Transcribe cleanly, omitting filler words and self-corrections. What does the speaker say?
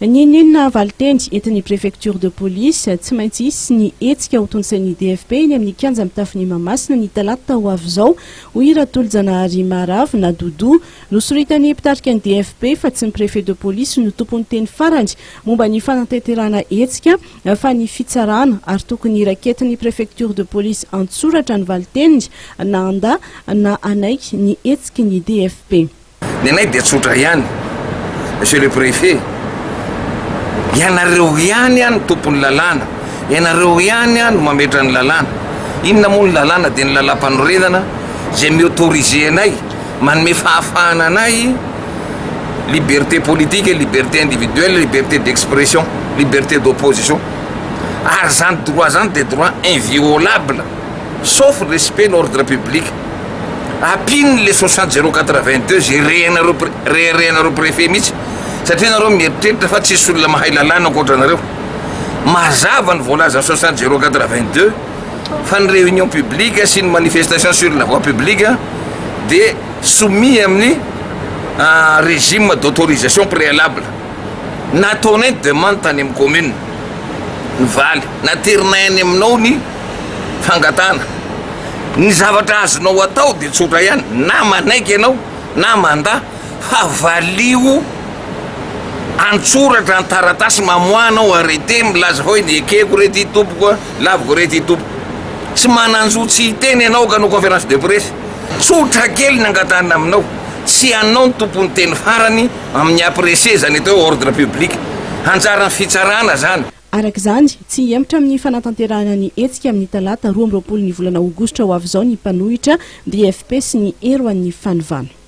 Ninina Valtendy entin'ny préfecture de police tsy maintsy isy ny hetsika ho tonsain'ny DFP eny amin'ny kianja mitafy ny Mahamasina ny talata ho avy izao hoy Ratolo-Janahary Maravo na Doudou nosoritany mpitarika ny DFP fa tsy ny préfet de police no tompon'ny teny farany momba ny fanateterana hetsika fa ny fitsarana ary tokony raketin'ny préfecture de police antsoratra ny Valtendy na anda na anaiky ny hetsiky ny DFP. Ny anay dia tsotra ihany, monsieur le préfet. Ianareo ihany no tompon'ny lalàna, ianareo ihany no mametra ny lalàna. Inona moa ny lalàna dia ny lalam-panorenana zay mi-autoriser anay manome fahafahana anay liberté politique, liberté individuelle, liberté d'expression, liberté d'opposition. Ary zany droit zany dia droit inviolable sauf respect de l'ordre public. Apiny le 60082 zay rehenareo préfet mihitsy satria nareo mieritreritra fa tsisy olona mahay lalàna ankoatra nareo. Mazava ny voalaza 60082 fa ny réunion publique sy ny manifestation sur la voie publique dia soumis amin'ny régime d'autorisation préalable. Nataonay demande tany amin'ny commune ny valy, naterinay any aminao ny fangatana. Ny zavatra azonao atao dia tsotra ihany, na manaiky ianao na manda fa valio antsoratra ny taratasy mamoanao arrêté milaza hoe ny ekeko rety tompoko laviko rety tompoko. Tsy mananjotsy hiteny ianao ka no conférence de presse. Tsotra kely ny angatana aminao, tsy anao ny tompon'ny teny farany amin'ny apprécier zany atao ordre public. Anjara ny fitsarana zany. Arak'izany tsy hiematra amin'ny fanatanterahana ny hetsika amin'ny talata 12 ny volana aogositra ho avy izao ny mpanohitra DFP sy ny ero an'ny fanovana.